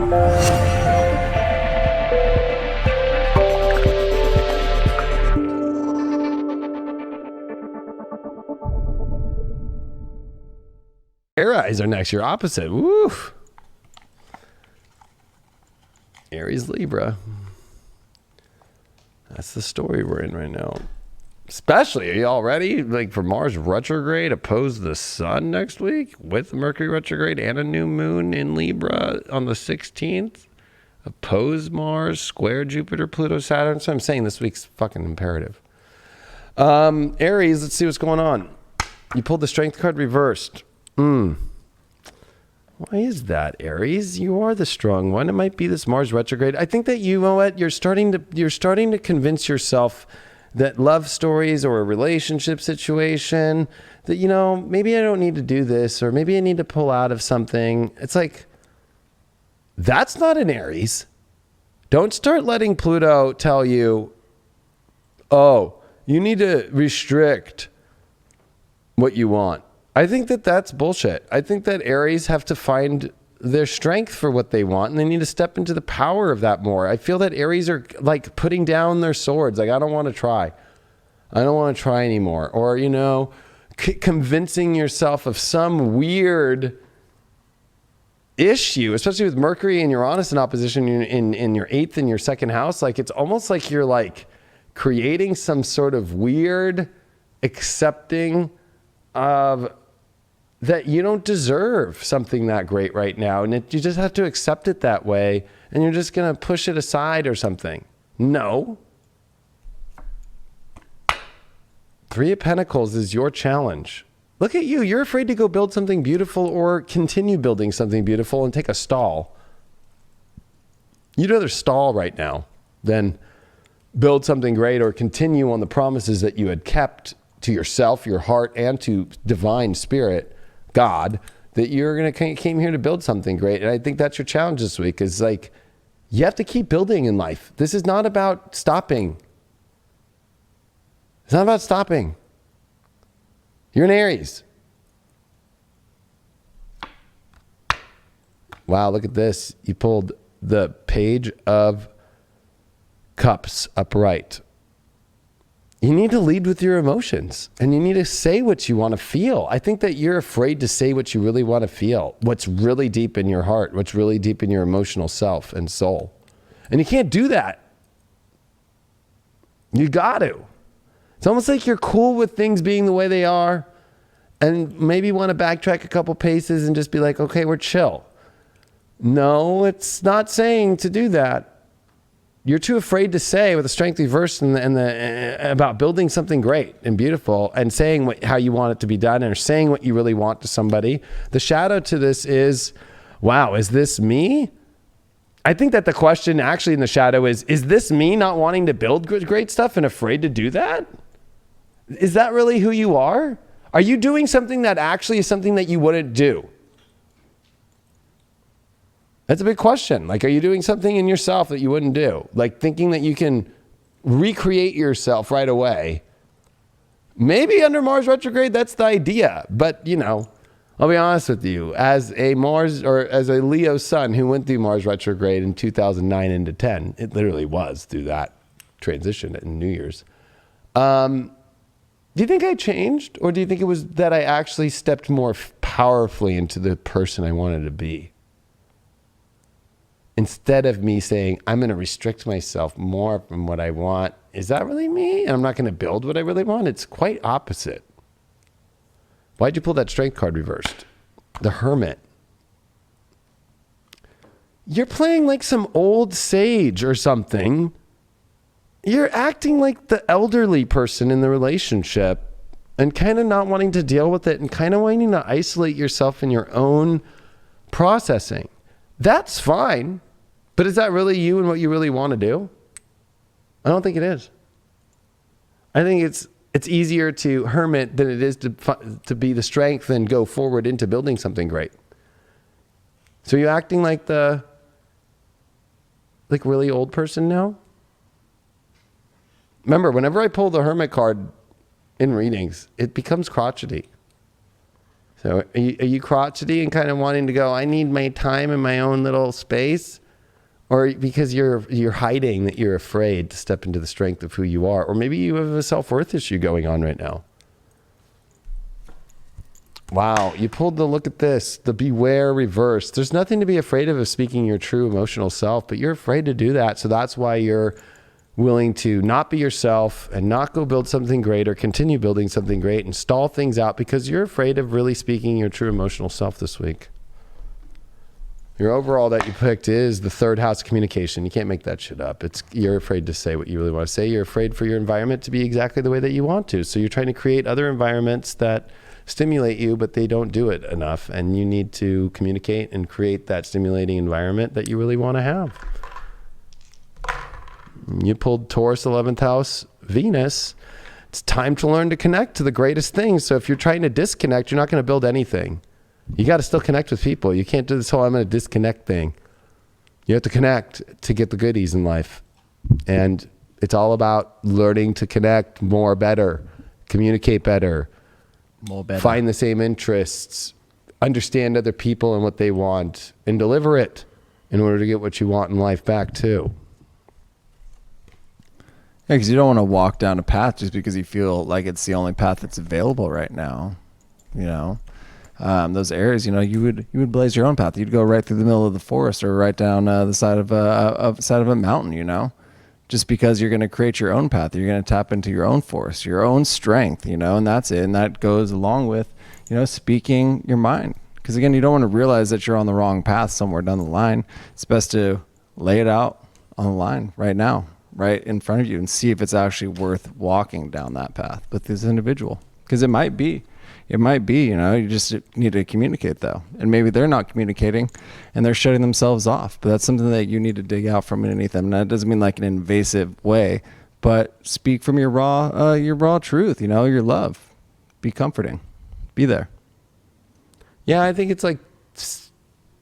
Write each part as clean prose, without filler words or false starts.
Aries are next, your opposite. Woo! Aries, Libra. That's the story we're in right now. Especially, are you all ready? Like for Mars retrograde opposed the sun next week with Mercury retrograde and a new moon in Libra on the 16th. Oppose Mars, square Jupiter, Pluto, Saturn. So I'm saying this week's fucking imperative. Aries, let's see what's going on. You pulled the strength card reversed. Why is that, Aries? You are the strong one. It might be this Mars retrograde. I think that you know what? You're starting to convince yourself that love stories or a relationship situation that, you know, maybe I don't need to do this, or maybe I need to pull out of something. It's like, that's not an Aries. Don't start letting Pluto tell you, oh, you need to restrict what you want. I think that that's bullshit. I think that Aries have to find their strength for what they want, and they need to step into the power of that more. I feel that Aries are like putting down their swords. Like, I don't want to try. I don't want to try anymore. Or, you know, convincing yourself of some weird issue, especially with Mercury and Uranus in opposition in your 8th and your 2nd house. Like, it's almost like you're like creating some sort of weird accepting of that you don't deserve something that great right now, and you just have to accept it that way, and you're just going to push it aside or something. No. 3 of Pentacles is your challenge. Look at you. You're afraid to go build something beautiful or continue building something beautiful and take a stall. You'd rather stall right now than build something great or continue on the promises that you had kept to yourself, your heart, and to divine spirit, God, that you're going to came here to build something great. And I think that's your challenge this week, is like, you have to keep building in life. This is not about stopping. It's not about stopping. You're an Aries. Wow, look at this. You pulled the Page of Cups upright. You need to lead with your emotions, and you need to say what you want to feel. I think that you're afraid to say what you really want to feel, what's really deep in your heart, what's really deep in your emotional self and soul. And you can't do that. You got to. It's almost like you're cool with things being the way they are, and maybe want to backtrack a couple paces and just be like, okay, we're chill. No, it's not saying to do that. You're too afraid to say with the strength reversed and about building something great and beautiful and saying how you want it to be done, or saying what you really want to somebody. The shadow to this is, wow, is this me? I think that the question actually in the shadow is this me not wanting to build great stuff and afraid to do that? Is that really who you are? Are you doing something that actually is something that you wouldn't do? That's a big question. Like, are you doing something in yourself that you wouldn't do? Like thinking that you can recreate yourself right away. Maybe under Mars retrograde, that's the idea. But, you know, I'll be honest with you. As a Mars, or as a Leo sun who went through Mars retrograde in 2009 into 10, it literally was through that transition in New Year's. Do you think I changed? Or do you think it was that I actually stepped more powerfully into the person I wanted to be? Instead of me saying, I'm going to restrict myself more from what I want. Is that really me? And I'm not going to build what I really want? It's quite opposite. Why'd you pull that strength card reversed? The Hermit. You're playing like some old sage or something. You're acting like the elderly person in the relationship and kind of not wanting to deal with it and kind of wanting to isolate yourself in your own processing. That's fine. But is that really you and what you really want to do? I don't think it is. I think it's easier to hermit than it is to be the strength and go forward into building something great. So you're acting like the really old person now? Remember, whenever I pull the Hermit card in readings, it becomes crotchety. So are you crotchety and kind of wanting to go, I need my time in my own little space? Or because you're hiding that you're afraid to step into the strength of who you are? Or maybe you have a self-worth issue going on right now. Wow, you pulled the, look at this, the beware reverse. There's nothing to be afraid of speaking your true emotional self, but you're afraid to do that. So that's why you're willing to not be yourself and not go build something great or continue building something great and stall things out because you're afraid of really speaking your true emotional self this week. Your overall that you picked is the third house communication. You can't make that shit up. You're afraid to say what you really want to say. You're afraid for your environment to be exactly the way that you want to. So you're trying to create other environments that stimulate you, but they don't do it enough. And you need to communicate and create that stimulating environment that you really want to have. You pulled Taurus 11th house, Venus. It's time to learn to connect to the greatest things. So if you're trying to disconnect, you're not going to build anything. You got to still connect with people. You can't do this whole I'm going to disconnect thing. You have to connect to get the goodies in life. And it's all about learning to connect more, better, communicate better, more better, find the same interests, understand other people and what they want, and deliver it in order to get what you want in life back too. Yeah, because you don't want to walk down a path just because you feel like it's the only path that's available right now. You know, those areas, you know, you would blaze your own path. You'd go right through the middle of the forest or right down the side of a mountain. You know, just because you're going to create your own path, you're going to tap into your own force, your own strength. You know, and that's it. And that goes along with, you know, speaking your mind. Because again, you don't want to realize that you're on the wrong path somewhere down the line. It's best to lay it out on the line right now, right in front of you, and see if it's actually worth walking down that path with this individual. Because it might be, you know, you just need to communicate though. And maybe they're not communicating and they're shutting themselves off, but that's something that you need to dig out from underneath them. And that doesn't mean like an invasive way, but speak from your raw truth, you know, your love. Be comforting, be there. Yeah, I think it's like,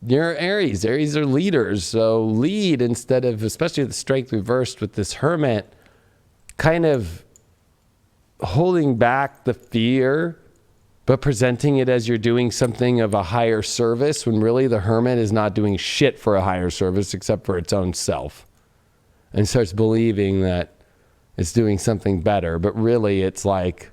you're Aries. Aries are leaders. So lead instead of, especially the strength reversed with this hermit, kind of holding back the fear, but presenting it as you're doing something of a higher service when really the hermit is not doing shit for a higher service except for its own self. And starts believing that it's doing something better. But really it's like,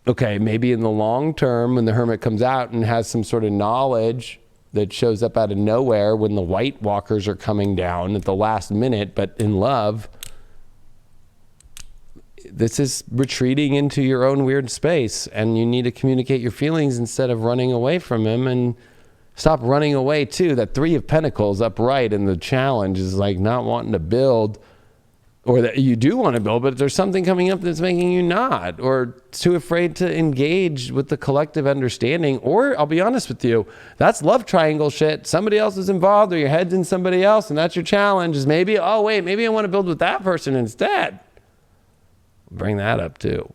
okay, maybe in the long term when the hermit comes out and has some sort of knowledge that shows up out of nowhere when the white walkers are coming down at the last minute, but in love, this is retreating into your own weird space, and you need to communicate your feelings instead of running away from him, and stop running away too. That 3 of Pentacles upright, and the challenge is like not wanting to build, or that you do want to build, but there's something coming up that's making you not, or too afraid to engage with the collective understanding. Or I'll be honest with you, that's love triangle shit. Somebody else is involved, or your head's in somebody else, and that's your challenge is maybe, oh wait, maybe I want to build with that person instead. Bring that up too.